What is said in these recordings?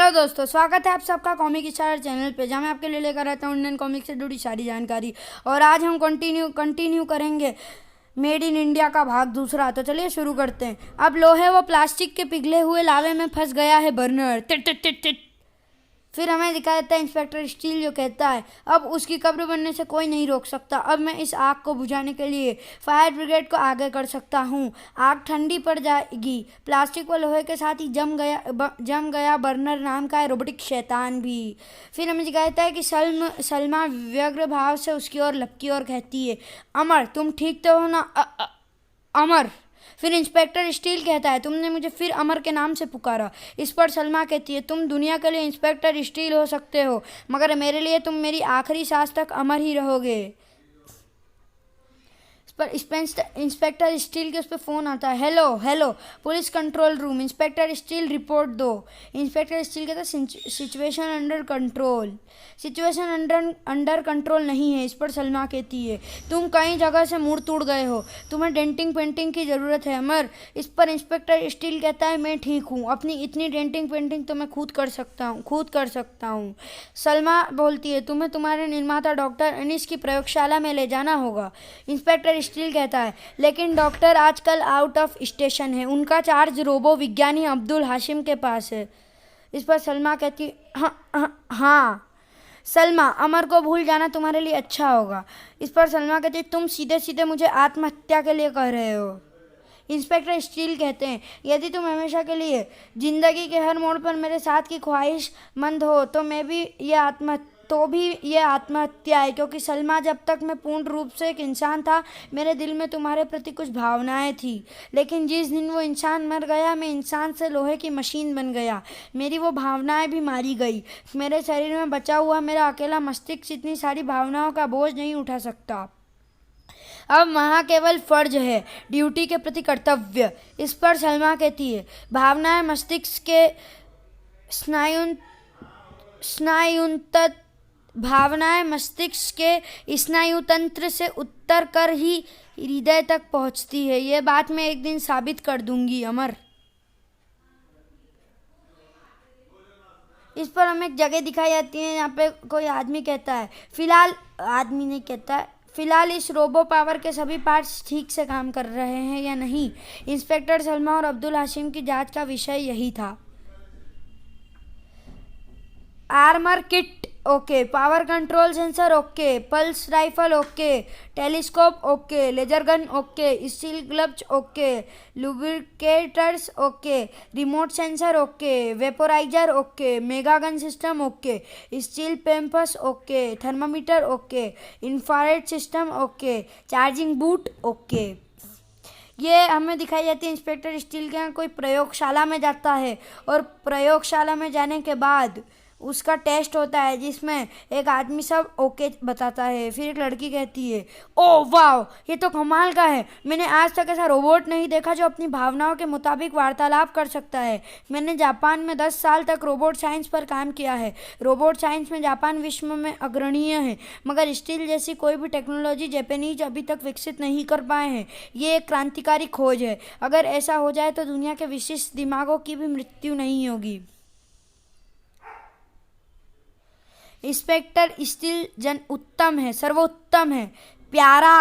Hello दोस्तों, स्वागत है आप सबका कॉमिक स्टार चैनल पे, जहाँ मैं आपके लिए लेकर आता हूँ इंडियन कॉमिक से जुड़ी सारी जानकारी। और आज हम कंटिन्यू करेंगे मेड इन इंडिया का भाग दूसरा। तो चलिए शुरू करते हैं। अब लोहे व प्लास्टिक के पिघले हुए लावे में फंस गया है burner. Tit tit tit tit. फिर हमें दिखाया जाता है इंस्पेक्टर स्टील जो कहता है अब उसकी कब्र बनने से कोई नहीं रोक सकता। अब मैं इस आग को बुझाने के लिए फायर ब्रिगेड को आगे कर सकता हूँ। आग ठंडी पड़ जाएगी। प्लास्टिक व लोहे के साथ ही जम गया बर्नर नाम का रोबोटिक शैतान भी। फिर हमें दिखाया जाता है कि सलमा व्यग्र भाव से उसकी ओर लपकी और कहती है, अमर तुम ठीक तो हो ना? अमर। फिर इंस्पेक्टर स्टील कहता है, तुमने मुझे फिर अमर के नाम से पुकारा। इस पर सलमा कहती है, तुम दुनिया के लिए इंस्पेक्टर स्टील हो सकते हो, मगर मेरे लिए तुम मेरी आखिरी सांस तक अमर ही रहोगे। पर इंस्पेक्टर स्टील के उस पर फ़ोन आता है। Hello hello police control room, inspector steel report दो। इंस्पेक्टर स्टील कहता है situation under control. Situation under control नहीं है। इस पर सलमा कहती है, तुम कई जगह से मुड़ तुड़ गए हो, तुम्हें डेंटिंग पेंटिंग की ज़रूरत है अमर। इस पर इंस्पेक्टर स्टील कहता है, मैं ठीक हूँ, अपनी इतनी डेंटिंग पेंटिंग तो मैं खुद कर सकता हूँ। सलमा बोलती है, तुम्हें तुम्हारे निर्माता डॉक्टर अनीस की प्रयोगशाला में ले जाना होगा। इंस्पेक्टर स्टील कहता है, लेकिन डॉक्टर आजकल आउट ऑफ स्टेशन है, उनका चार्ज रोबो विज्ञानी अब्दुल हाशिम के पास है। इस पर सलमा कहती है, हाँ सलमा, अमर को भूल जाना तुम्हारे लिए अच्छा होगा। इस पर सलमा कहती है, तुम सीधे सीधे मुझे आत्महत्या के लिए कह रहे हो। इंस्पेक्टर स्टील कहते हैं, यदि तुम हमेशा के लिए जिंदगी के हर मोड़ पर मेरे साथ की ख्वाहिशमंद हो तो भी ये आत्महत्या है, क्योंकि सलमा, जब तक मैं पूर्ण रूप से एक इंसान था मेरे दिल में तुम्हारे प्रति कुछ भावनाएं थी, लेकिन जिस दिन वो इंसान मर गया मैं इंसान से लोहे की मशीन बन गया। मेरी वो भावनाएं भी मारी गई। मेरे शरीर में बचा हुआ मेरा अकेला मस्तिष्क इतनी सारी भावनाओं का बोझ नहीं उठा सकता। अब वहाँ केवल फर्ज है, ड्यूटी के प्रति कर्तव्य। इस पर सलमा कहती है, भावनाएं मस्तिष्क के स्नायु तंत्र से उत्तर कर ही हृदय तक पहुंचती है। ये बात मैं एक दिन साबित कर दूंगी अमर। इस पर हमें एक जगह दिखाई जाती है, यहाँ पे कोई आदमी कहता है, फिलहाल इस रोबो पावर के सभी पार्ट्स ठीक से काम कर रहे हैं या नहीं। इंस्पेक्टर सलमा और अब्दुल हाशिम की जांच का विषय यही था। Armour kit okay, power control sensor okay, pulse rifle okay, telescope okay, laser gun okay, steel gloves okay, lubricators okay, remote sensor okay, vaporiser okay, mega gun system okay, steel pampers okay, thermometer okay, infrared system okay, charging boot okay. ये हमें दिखाई जाती है inspector steel के यहाँ कोई प्रयोगशाला में जाता है, और प्रयोगशाला में जाने के बाद उसका टेस्ट होता है जिसमें एक आदमी सब ओके बताता है। फिर एक लड़की कहती है, ओह वाह, ये तो कमाल का है, मैंने आज तक ऐसा रोबोट नहीं देखा जो अपनी भावनाओं के मुताबिक वार्तालाप कर सकता है। मैंने जापान में 10 साल तक रोबोट साइंस पर काम किया है। रोबोट साइंस में जापान विश्व में अग्रणीय है, मगर स्टील जैसी कोई भी टेक्नोलॉजी जापानीज अभी तक विकसित नहीं कर पाए हैं। ये एक क्रांतिकारी खोज है। अगर ऐसा हो जाए तो दुनिया के विशिष्ट दिमागों की भी मृत्यु नहीं होगी। इंस्पेक्टर स्टील उत्तम है, सर्वोत्तम है, प्यारा।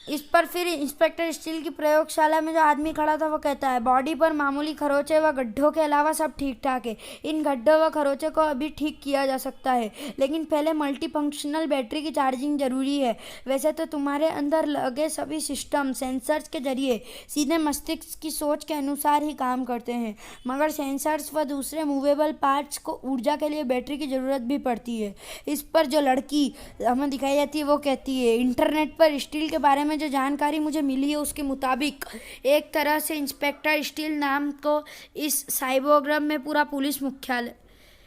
इस पर फिर इंस्पेक्टर स्टील की प्रयोगशाला में जो आदमी खड़ा था वो कहता है, बॉडी पर मामूली खरोंचे व गड्ढों के अलावा सब ठीक ठाक है। इन गड्ढों व खरोंचे को अभी ठीक किया जा सकता है, लेकिन पहले मल्टी फंक्शनल बैटरी की चार्जिंग जरूरी है। वैसे तो तुम्हारे अंदर लगे सभी सिस्टम सेंसर्स के जरिए सीधे मस्तिष्क की सोच के अनुसार ही काम करते हैं, मगर सेंसर्स व दूसरे मूवेबल पार्ट्स को ऊर्जा के लिए बैटरी की ज़रूरत भी पड़ती है। इस पर जो लड़की हमें दिखाई जाती है वो कहती है, इंटरनेट पर स्टील के बारे में जो जानकारी मुझे मिली है उसके मुताबिक एक तरह से इंस्पेक्टर स्टील नाम को इस साइबोग्राम में पूरा पुलिस मुख्यालय।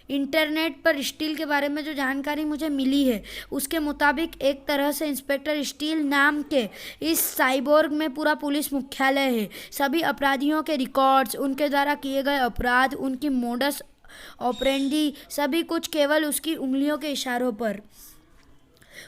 इंटरनेट पर स्टील के बारे में जो जानकारी मुझे मिली है उसके मुताबिक एक तरह से इंस्पेक्टर स्टील नाम के इस साइबोर्ग में पूरा पुलिस मुख्यालय है। सभी अपराधियों के रिकॉर्ड्स, उनके द्वारा किए गए अपराध, उनकी मोडस ऑपरेंडी, सभी कुछ केवल उसकी उंगलियों के इशारों पर।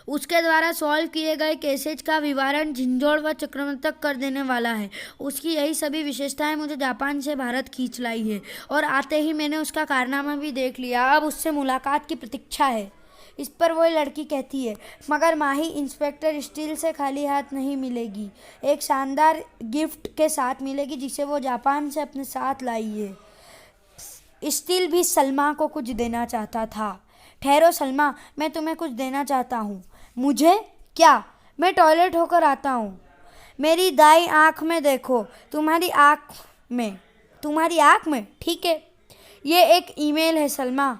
उसके द्वारा सॉल्व किए गए केसेज का विवरण झिंझोड़ व चक्रमंथक कर देने वाला है। उसकी यही सभी विशेषताएं मुझे जापान से भारत खींच लाई है और आते ही मैंने उसका कारनामा भी देख लिया। अब उससे मुलाकात की प्रतीक्षा है। इस पर वह लड़की कहती है, मगर माही इंस्पेक्टर स्टील से खाली हाथ नहीं मिलेगी, एक शानदार गिफ्ट के साथ मिलेगी जिसे वो जापान से अपने साथ लाई है। स्टील भी सलमा को कुछ देना चाहता था। ठहरो सलमा, मैं तुम्हें कुछ देना चाहता हूँ। मुझे? क्या? मैं टॉयलेट होकर आता हूँ। मेरी दाई आँख में देखो। तुम्हारी आँख में? ठीक है। ये एक ईमेल है Salma.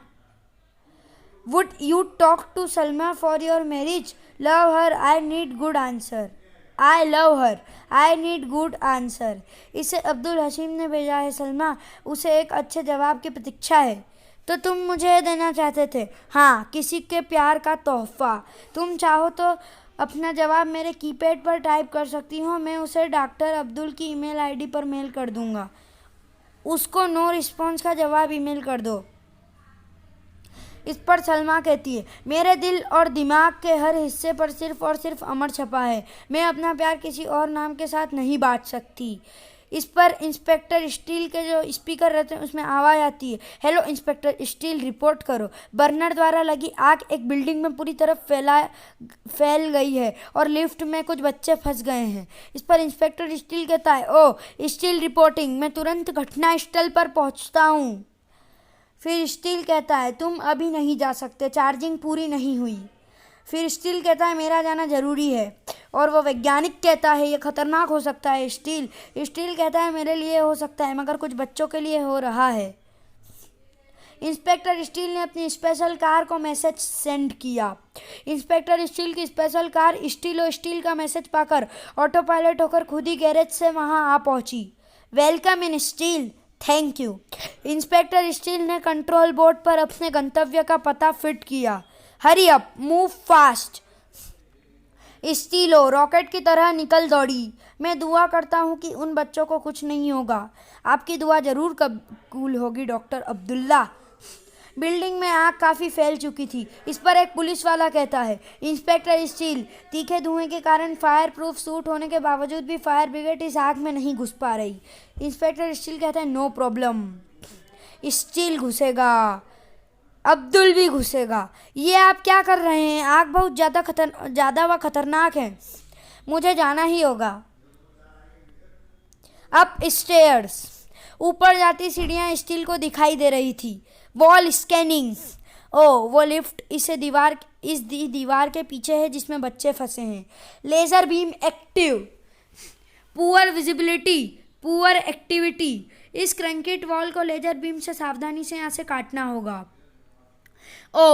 Would you talk to Salma for your marriage? Love her. I need good answer. I love her. I need good answer. इसे अब्दुल हसीम ने भेजा है सलमा। उसे एक अच्छे जवाब की प्रतीक्षा है। तो तुम मुझे देना चाहते थे? हाँ, किसी के प्यार का तोहफा। तुम चाहो तो अपना जवाब मेरे कीपैड पर टाइप कर सकती हो। मैं उसे डॉक्टर अब्दुल की ईमेल आईडी पर मेल कर दूंगा। उसको नो रिस्पॉन्स का जवाब ईमेल कर दो। इस पर सलमा कहती है, मेरे दिल और दिमाग के हर हिस्से पर सिर्फ और सिर्फ अमर छपा है। मैं अपना प्यार किसी और नाम के साथ नहीं बांट सकती। इस पर इंस्पेक्टर स्टील के जो स्पीकर रहते हैं उसमें आवाज़ आती है, हेलो इंस्पेक्टर स्टील, रिपोर्ट करो। बर्नर द्वारा लगी आग एक बिल्डिंग में पूरी तरफ फैल गई है और लिफ्ट में कुछ बच्चे फंस गए हैं। इस पर इंस्पेक्टर स्टील कहता है, ओह स्टील रिपोर्टिंग, मैं तुरंत घटना स्थल पर पहुंचता हूँ। फिर स्टील कहता है, तुम अभी नहीं जा सकते, चार्जिंग पूरी नहीं हुई। फिर स्टील कहता है, मेरा जाना ज़रूरी है। और वो वैज्ञानिक कहता है, ये खतरनाक हो सकता है। स्टील कहता है, मेरे लिए हो सकता है मगर कुछ बच्चों के लिए हो रहा है। इंस्पेक्टर स्टील ने अपनी स्पेशल कार को मैसेज सेंड किया। इंस्पेक्टर स्टील की स्पेशल कार स्टील का मैसेज पाकर ऑटो पायलट होकर खुद ही गैरेज से वहां आ पहुंची। Welcome in steel, thank you. Inspector steel ने कंट्रोल बोर्ड पर अपने गंतव्य का पता फिट किया। Hurry up, move fast. Estilo rocket की तरह निकल दौड़ी। मैं दुआ करता हूँ कि उन बच्चों को कुछ नहीं होगा। आपकी दुआ जरूर कबूल होगी डॉक्टर अब्दुल्ला। बिल्डिंग में आग काफ़ी फैल चुकी थी। इस पर एक पुलिस वाला कहता है, इंस्पेक्टर स्टील, तीखे धुएं के कारण फायर प्रूफ सूट होने के बावजूद भी फायर ब्रिगेड इस आग में नहीं घुस पा रही। इंस्पेक्टर स्टील कहता है, नो प्रॉब्लम। स्टील घुसेगा, अब्दुल भी घुसेगा। ये आप क्या कर रहे हैं? आग बहुत ज़्यादा व खतरनाक है। मुझे जाना ही होगा। अप स्टेयर्स, ऊपर जाती सीढ़ियाँ स्टील को दिखाई दे रही थी। वॉल स्कैनिंग, वो लिफ्ट इस दीवार के पीछे है जिसमें बच्चे फंसे हैं। Laser beam active, poor visibility, poor activity. इस कंक्रीट वॉल को लेजर बीम से सावधानी से यहाँ से काटना होगा।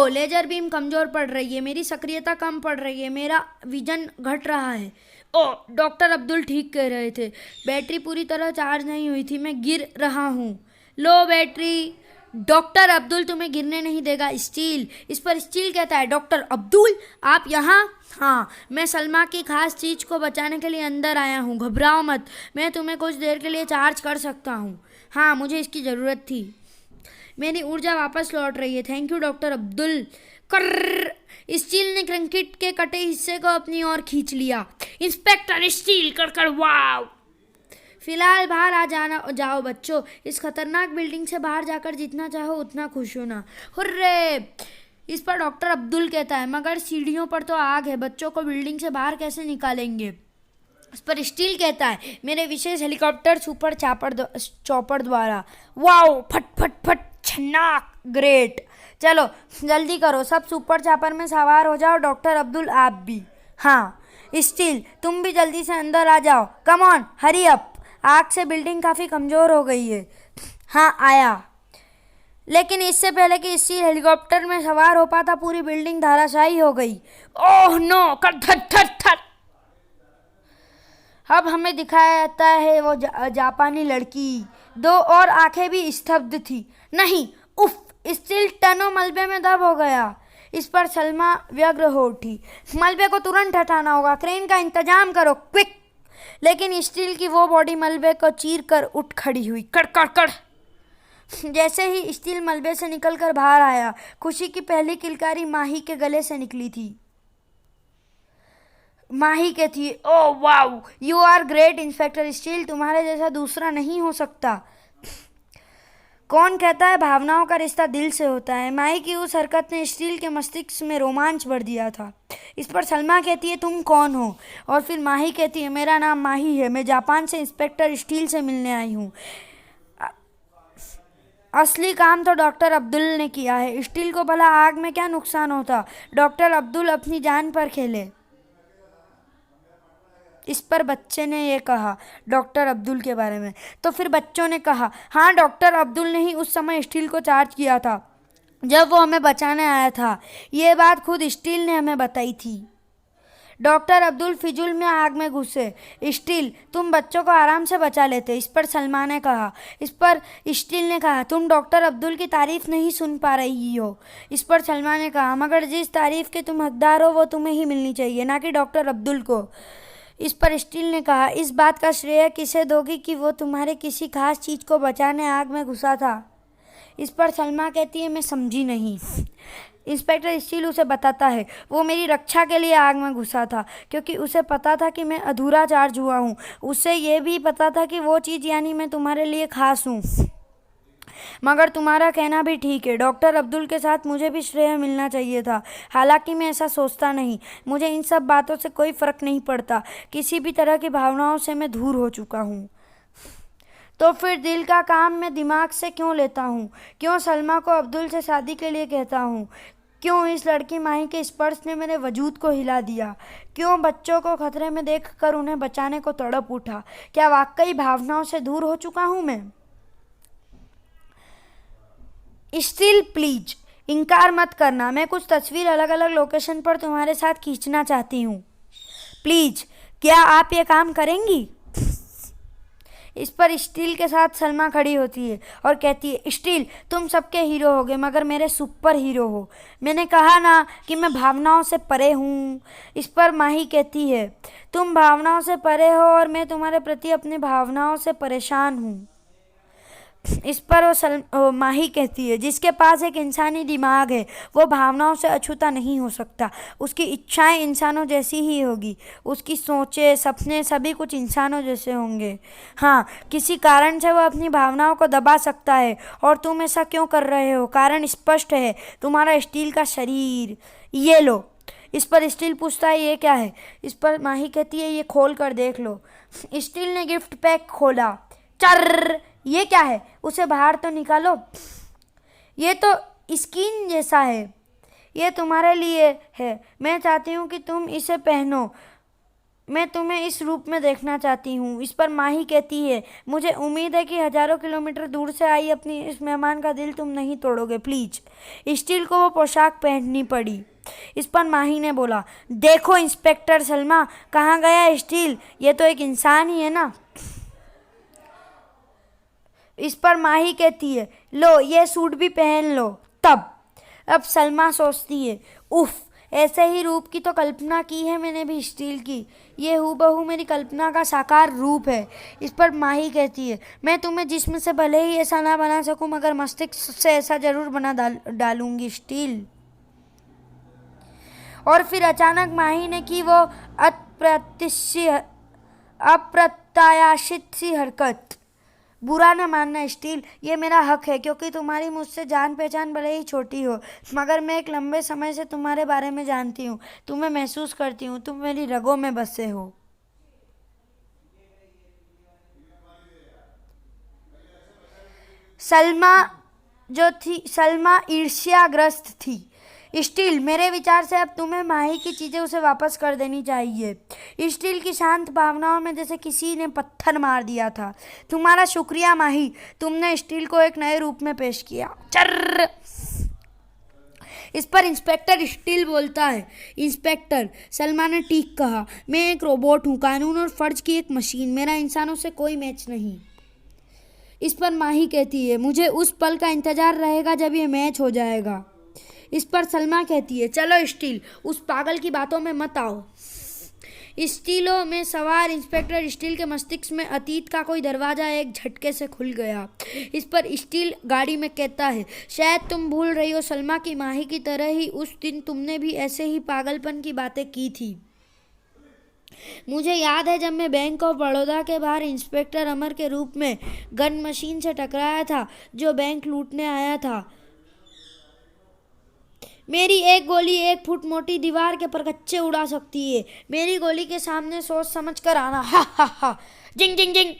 लेजर बीम कमज़ोर पड़ रही है, मेरी सक्रियता कम पड़ रही है, मेरा विजन घट रहा है। डॉक्टर अब्दुल ठीक कह रहे थे, बैटरी पूरी तरह चार्ज नहीं हुई थी, मैं गिर रहा हूँ। लो बैटरी। डॉक्टर अब्दुल तुम्हें गिरने नहीं देगा स्टील। इस पर स्टील कहता है, डॉक्टर अब्दुल आप यहाँ? हाँ, मैं सलमा की खास चीज़ को बचाने के लिए अंदर आया हूँ, घबराओ मत, मैं तुम्हें कुछ देर के लिए चार्ज कर सकता हूँ। हाँ, मुझे इसकी ज़रूरत थी, मेरी ऊर्जा वापस लौट रही है। Thank you doctor Abdul. कर्र, स्टील ने कंक्रीट के कटे हिस्से को अपनी ओर खींच लिया। इंस्पेक्टर स्टील कर वाव। फिलहाल बाहर जाओ बच्चों, इस खतरनाक बिल्डिंग से बाहर जाकर जितना चाहो उतना खुश होना। हुर्रे। इस पर डॉक्टर अब्दुल कहता है, मगर सीढ़ियों पर तो आग है, बच्चों को बिल्डिंग से बाहर कैसे निकालेंगे? इस पर स्टील कहता है, मेरे विशेष हेलीकॉप्टर सुपर चॉपर द्वारा। वाओ, फट फट फट, छन्नाक, ग्रेट। चलो जल्दी करो, सब सुपर चॉपर में सवार हो जाओ। डॉक्टर अब्दुल आप भी। हाँ स्टील, तुम भी जल्दी से अंदर आ जाओ। Come on, hurry up. आग से बिल्डिंग काफ़ी कमज़ोर हो गई है। हाँ आया, लेकिन इससे पहले कि स्टील हेलीकॉप्टर में सवार हो पाता पूरी बिल्डिंग धराशायी हो गई। ओह नो, कर धर धर धर। अब हमें दिखाया जाता है वो जापानी लड़की, दो और आंखें भी स्तब्ध थी। नहीं, उफ, स्टील टनों मलबे में दब हो गया। इस पर सलमा व्यग्र हो उठी। मलबे को तुरंत हटाना होगा, क्रेन का इंतजाम करो, क्विक। लेकिन स्टील की वो बॉडी मलबे को चीर कर उठ खड़ी हुई। कड़ कड़ कड़। जैसे ही स्टील मलबे से निकलकर बाहर आया, खुशी की पहली किलकारी माही के गले से निकली थी। माही कहती है, oh wow you are great inspector Steel, तुम्हारे जैसा दूसरा नहीं हो सकता। कौन कहता है भावनाओं का रिश्ता दिल से होता है? माही की उस हरकत ने स्टील के मस्तिष्क में रोमांच भर दिया था। इस पर सलमा कहती है, तुम कौन हो? और फिर माही कहती है, मेरा नाम माही है, मैं जापान से इंस्पेक्टर स्टील से मिलने आई हूँ। असली काम तो डॉक्टर अब्दुल ने किया है। स्टील को भला आग में क्या नुकसान होता? डॉक्टर अब्दुल अपनी जान पर खेले। इस पर बच्चे ने ये कहा डॉक्टर अब्दुल के बारे में। तो फिर बच्चों ने कहा, हाँ डॉक्टर अब्दुल ने ही उस समय स्टील को चार्ज किया था जब वो हमें बचाने आया था। ये बात खुद स्टील ने हमें बताई थी। डॉक्टर अब्दुल फिजूल में आग में घुसे। स्टील, तुम बच्चों को आराम से बचा लेते। इस पर सलमा ने कहा। इस पर स्टील ने कहा, तुम डॉक्टर अब्दुल की तारीफ नहीं सुन पा रही हो। इस पर सलमा ने कहा, मगर जिस तारीफ के तुम हकदार हो वो तुम्हें ही मिलनी चाहिए, ना कि डॉक्टर अब्दुल को। इस पर स्टील ने कहा, इस बात का श्रेय किसे दोगी कि वो तुम्हारे किसी खास चीज़ को बचाने आग में घुसा था? इस पर सलमा कहती है, मैं समझी नहीं। इंस्पेक्टर स्टील उसे बताता है, वो मेरी रक्षा के लिए आग में घुसा था, क्योंकि उसे पता था कि मैं अधूरा चार्ज हुआ हूँ। उसे ये भी पता था कि वो चीज़ यानी मैं तुम्हारे लिए खास हूँ। मगर तुम्हारा कहना भी ठीक है, डॉक्टर अब्दुल के साथ मुझे भी श्रेय मिलना चाहिए था। हालांकि मैं ऐसा सोचता नहीं, मुझे इन सब बातों से कोई फ़र्क नहीं पड़ता। किसी भी तरह की भावनाओं से मैं दूर हो चुका हूँ। तो फिर दिल का काम मैं दिमाग से क्यों लेता हूँ? क्यों सलमा को अब्दुल से शादी के लिए कहता हूँ? क्यों इस लड़की माही के स्पर्श ने मेरे वजूद को हिला दिया? क्यों बच्चों को खतरे में देखकर उन्हें बचाने को तड़प उठा? क्या वाकई भावनाओं से दूर हो चुका हूँ मैं? स्टिल प्लीज इनकार मत करना, मैं कुछ तस्वीर अलग अलग लोकेशन पर तुम्हारे साथ खींचना चाहती हूँ। प्लीज, क्या आप ये काम करेंगी? इस पर स्टील के साथ सलमा खड़ी होती है और कहती है, स्टील, तुम सबके हीरो होगे मगर मेरे सुपर हीरो हो। मैंने कहा ना कि मैं भावनाओं से परे हूँ। इस पर माही कहती है, तुम भावनाओं से परे हो और मैं तुम्हारे प्रति अपनी भावनाओं से परेशान हूँ। इस पर वो माही कहती है, जिसके पास एक इंसानी दिमाग है वो भावनाओं से अछूता नहीं हो सकता। उसकी इच्छाएं इंसानों जैसी ही होगी, उसकी सोचें, सपने सभी कुछ इंसानों जैसे होंगे। हाँ, किसी कारण से वो अपनी भावनाओं को दबा सकता है। और तुम ऐसा क्यों कर रहे हो? कारण स्पष्ट है, तुम्हारा स्टील का शरीर। ये लो। इस पर स्टील पूछता है, ये क्या है? इस पर माही कहती है, ये खोल कर देख लो। स्टील ने गिफ्ट पैक खोला। चर्र, ये क्या है? उसे बाहर तो निकालो। ये तो स्किन जैसा है। ये तुम्हारे लिए है। मैं चाहती हूँ कि तुम इसे पहनो। मैं तुम्हें इस रूप में देखना चाहती हूँ। इस पर माही कहती है, मुझे उम्मीद है कि हजारों किलोमीटर दूर से आई अपनी इस मेहमान का दिल तुम नहीं तोड़ोगे। प्लीज। स्टील को वो पोशाक पहननी पड़ी। इस पर माही ने बोला, देखो इंस्पेक्टर सलमा, कहाँ गया स्टील? ये तो एक इंसान ही है ना। इस पर माही कहती है, लो ये सूट भी पहन लो। तब अब सलमा सोचती है, उफ, ऐसे ही रूप की तो कल्पना की है मैंने भी स्टील की। ये हूबहू मेरी कल्पना का साकार रूप है। इस पर माही कहती है, मैं तुम्हें जिस्म से भले ही ऐसा ना बना सकूं मगर मस्तिष्क से ऐसा जरूर बना डालूंगी स्टील। और फिर अचानक माही ने की वो अप्रत्याशित सी हरकत। बुरा न मानना स्टील, ये मेरा हक है, क्योंकि तुम्हारी मुझसे जान पहचान भले ही छोटी हो मगर मैं एक लंबे समय से तुम्हारे बारे में जानती हूँ, तुम्हें महसूस करती हूँ, तुम मेरी रगों में बसे हो। सलमा सलमा ईर्ष्याग्रस्त थी। स्टील, मेरे विचार से अब तुम्हें माही की चीज़ें उसे वापस कर देनी चाहिए। स्टील की शांत भावनाओं में जैसे किसी ने पत्थर मार दिया था। तुम्हारा शुक्रिया माही, तुमने स्टील को एक नए रूप में पेश किया। चर्र। इस पर इंस्पेक्टर स्टील बोलता है, इंस्पेक्टर, सलमा ने ठीक कहा, मैं एक रोबोट हूँ, कानून और फर्ज की एक मशीन, मेरा इंसानों से कोई मैच नहीं। इस पर माही कहती है, मुझे उस पल का इंतजार रहेगा जब ये मैच हो जाएगा। इस पर सलमा कहती है, चलो स्टील, उस पागल की बातों में मत आओ। स्टीलों में सवार इंस्पेक्टर स्टील के मस्तिष्क में अतीत का कोई दरवाज़ा एक झटके से खुल गया। इस पर स्टील गाड़ी में कहता है, शायद तुम भूल रही हो सलमा की माही की तरह ही उस दिन तुमने भी ऐसे ही पागलपन की बातें की थी। मुझे याद है जब मैं बैंक ऑफ बड़ौदा के बाहर इंस्पेक्टर अमर के रूप में गन मशीन से टकराया था जो बैंक लूटने आया था। मेरी एक गोली 1 फुट मोटी दीवार के परखच्चे उड़ा सकती है। मेरी गोली के सामने सोच समझ कर आना। हा हा हा, जिंग जिंग जिंग।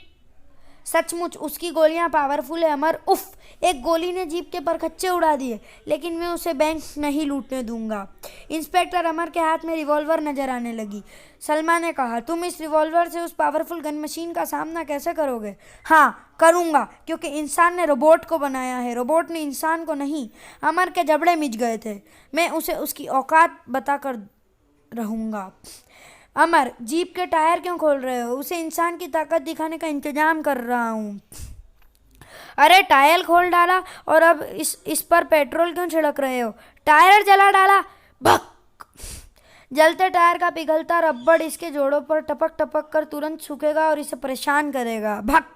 सचमुच उसकी गोलियां पावरफुल है अमर। उफ, एक गोली ने जीप के परखच्चे उड़ा दिए, लेकिन मैं उसे बैंक नहीं लूटने दूंगा। इंस्पेक्टर अमर के हाथ में रिवॉल्वर नजर आने लगी। सलमा ने कहा, तुम इस रिवॉल्वर से उस पावरफुल गन मशीन का सामना कैसे करोगे? हाँ करूंगा, क्योंकि इंसान ने रोबोट को बनाया है, रोबोट ने इंसान को नहीं। अमर के जबड़े मिच गए थे। मैं उसे उसकी औकात बताकर रहूंगा। अमर, जीप के टायर क्यों खोल रहे हो? उसे इंसान की ताकत दिखाने का इंतजाम कर रहा हूँ। अरे टायर खोल डाला और अब इस पर पेट्रोल क्यों छिड़क रहे हो? टायर जला डाला। भक। जलते टायर का पिघलता रबड़ इसके जोड़ों पर टपक टपक कर तुरंत सूखेगा और इसे परेशान करेगा। भक।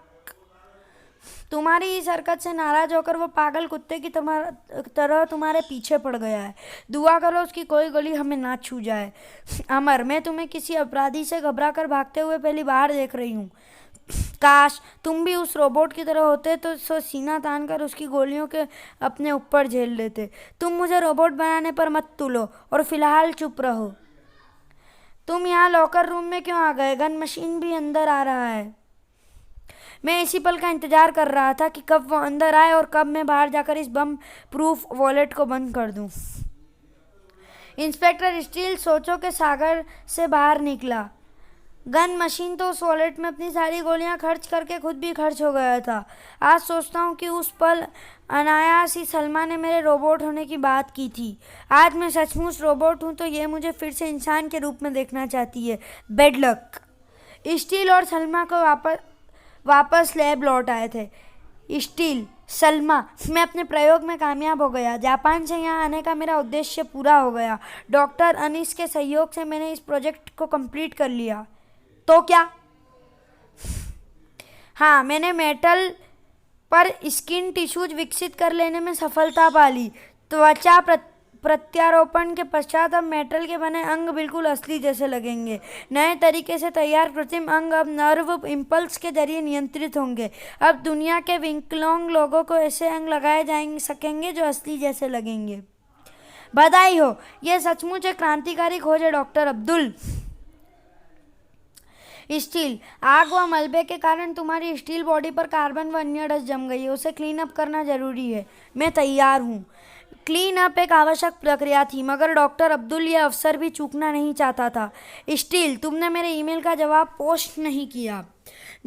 तुम्हारी इस हरकत से नाराज होकर वो पागल कुत्ते की तरह तुम्हारे पीछे पड़ गया है। दुआ करो उसकी कोई गोली हमें ना छू जाए। अमर, मैं तुम्हें किसी अपराधी से घबरा कर भागते हुए पहली बार देख रही हूँ। काश तुम भी उस रोबोट की तरह होते तो सीना तान कर उसकी गोलियों के अपने ऊपर झेल लेते। तुम मुझे रोबोट बनाने पर मत तुलो और फिलहाल चुप रहो। तुम यहाँ लॉकर रूम में क्यों आ गए? गन मशीन भी अंदर आ रहा है। मैं इसी पल का इंतजार कर रहा था कि कब वो अंदर आए और कब मैं बाहर जाकर इस बम प्रूफ वॉलेट को बंद कर दूं। इंस्पेक्टर स्टील सोचों के सागर से बाहर निकला। गन मशीन तो उस वॉलेट में अपनी सारी गोलियां खर्च करके खुद भी खर्च हो गया था। आज सोचता हूँ कि उस पल अनायास ही सलमा ने मेरे रोबोट होने की बात की थी। आज मैं सचमुच रोबोट हूँ तो ये मुझे फिर से इंसान के रूप में देखना चाहती है। Bed luck. स्टील और सलमा को वापस लैब लौट आए थे। स्टील, सलमा, मैं अपने प्रयोग में कामयाब हो गया। जापान से यहाँ आने का मेरा उद्देश्य पूरा हो गया। डॉक्टर अनीस के सहयोग से मैंने इस प्रोजेक्ट को कंप्लीट कर लिया। तो क्या? हाँ, मैंने मेटल पर स्किन टिश्यूज विकसित कर लेने में सफलता पा ली। त्वचा प्रत्यारोपण के पश्चात अब मेटल के बने अंग बिल्कुल असली जैसे लगेंगे। नए तरीके से तैयार कृत्रिम अंग अब नर्व इम्पल्स के जरिए नियंत्रित होंगे। अब दुनिया के विकलांग लोगों को ऐसे अंग लगाए सकेंगे जो असली जैसे लगेंगे। बधाई हो, यह सचमुच एक क्रांतिकारी खोज है डॉक्टर अब्दुल। स्टील, आग व मलबे के कारण तुम्हारी स्टील बॉडी पर कार्बन व अन्य डस्ट जम गई है। उसे क्लीन अप करना जरूरी है। मैं तैयार हूँ। क्लीन अप एक आवश्यक प्रक्रिया थी, मगर डॉक्टर अब्दुल ये अवसर भी चूकना नहीं चाहता था। स्टील, तुमने मेरे ईमेल का जवाब पोस्ट नहीं किया।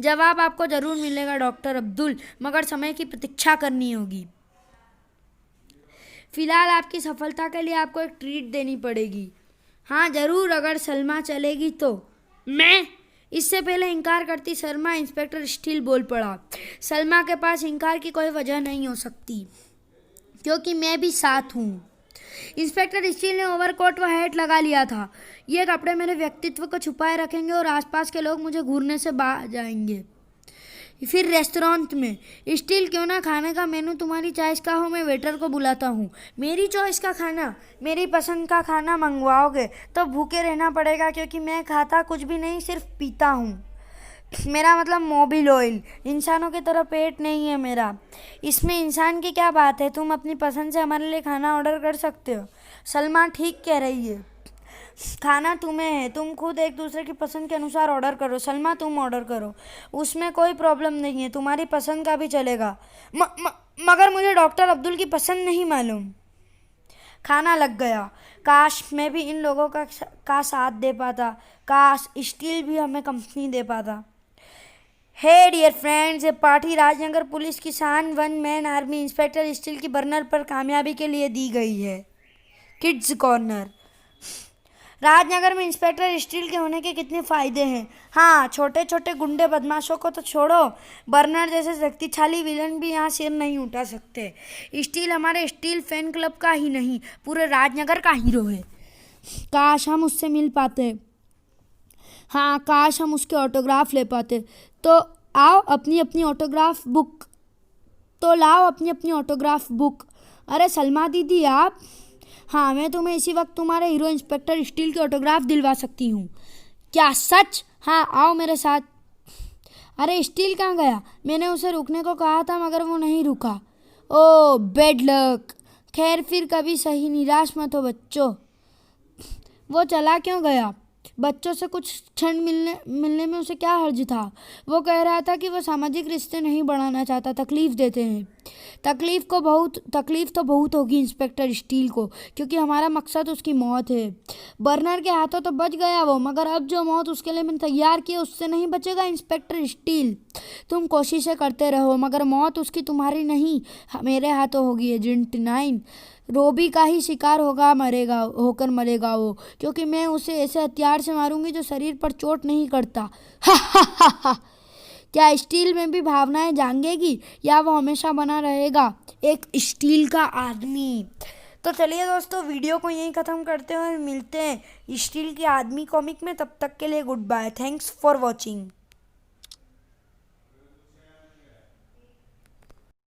जवाब आपको जरूर मिलेगा डॉक्टर अब्दुल, मगर समय की प्रतीक्षा करनी होगी। फिलहाल आपकी सफलता के लिए आपको एक ट्रीट देनी पड़ेगी। हाँ जरूर, अगर सलमा चलेगी तो। मैं? इससे पहले इनकार करती शर्मा इंस्पेक्टर स्टील बोल पड़ा। सलमा के पास इनकार की कोई वजह नहीं हो सकती, क्योंकि मैं भी साथ हूँ। इंस्पेक्टर स्टील ने ओवरकोट व हैट लगा लिया था। ये कपड़े मेरे व्यक्तित्व को छुपाए रखेंगे और आसपास के लोग मुझे घूरने से बाज जाएंगे। फिर रेस्टोरेंट में, स्टील, क्यों ना खाने का मेनू तुम्हारी चॉइस का हो, मैं वेटर को बुलाता हूँ। मेरी चॉइस का खाना, मेरी पसंद का खाना मंगवाओगे तो भूखे रहना पड़ेगा, क्योंकि मैं खाता कुछ भी नहीं, सिर्फ पीता हूँ। मेरा मतलब मोबिल ऑयल। इंसानों की तरह पेट नहीं है मेरा। इसमें इंसान की क्या बात है? तुम अपनी पसंद से हमारे लिए खाना ऑर्डर कर सकते हो। सलमा ठीक कह रही है। खाना तुम्हें है, तुम खुद एक दूसरे की पसंद के अनुसार ऑर्डर करो। सलमा, तुम ऑर्डर करो, उसमें कोई प्रॉब्लम नहीं है, तुम्हारी पसंद का भी चलेगा। मगर मुझे डॉक्टर अब्दुल की पसंद नहीं मालूम। खाना लग गया। काश मैं भी इन लोगों का साथ दे पाता। काश स्टील भी हमें कंपनी दे पाता। हे डियर फ्रेंड्स, ये पार्टी राजनगर पुलिस की शान 1 मैन आर्मी इंस्पेक्टर स्टील की बर्नर पर कामयाबी के लिए दी गई है। Kids corner. राजनगर में इंस्पेक्टर स्टील के होने के कितने फ़ायदे हैं। हाँ, छोटे छोटे गुंडे बदमाशों को तो छोड़ो, बर्नर जैसे शक्तिशाली विलन भी यहाँ सिर नहीं उठा सकते। स्टील हमारे स्टील फैन क्लब का ही नहीं, पूरे राजनगर का हीरो है। काश हम उससे मिल पाते। हाँ, काश हम उसके ऑटोग्राफ ले पाते। तो लाओ अपनी अपनी ऑटोग्राफ बुक। अरे सलमा दीदी, आप? हाँ, मैं तुम्हें इसी वक्त तुम्हारे हीरो इंस्पेक्टर स्टील की ऑटोग्राफ दिलवा सकती हूँ। क्या सच? हाँ, आओ मेरे साथ। अरे स्टील कहाँ गया? मैंने उसे रुकने को कहा था मगर वो नहीं रुका। ओ बेड लक। खैर फिर कभी सही, निराश मत हो बच्चों। वो चला क्यों गया? बच्चों से कुछ क्षण मिलने में उसे क्या हर्ज था? वो कह रहा था कि वो सामाजिक रिश्ते नहीं बढ़ाना चाहता, तकलीफ देते हैं। तकलीफ तो बहुत होगी इंस्पेक्टर स्टील को, क्योंकि हमारा मकसद उसकी मौत है। बर्नर के हाथों तो बच गया वो, मगर अब जो मौत उसके लिए मैंने तैयार की है उससे नहीं बचेगा इंस्पेक्टर स्टील। तुम कोशिशें करते रहो मगर मौत उसकी तुम्हारी नहीं, मेरे हाथों होगी एजेंट 9। रोबी का ही शिकार होकर मरेगा वो, क्योंकि मैं उसे ऐसे हथियार से मारूंगी जो शरीर पर चोट नहीं करता। क्या स्टील में भी भावनाएं जागेगी या वो हमेशा बना रहेगा एक स्टील का आदमी? तो चलिए दोस्तों, वीडियो को यहीं ख़त्म करते हैं और मिलते हैं स्टील के आदमी कॉमिक में। तब तक के लिए goodbye, thanks for watching.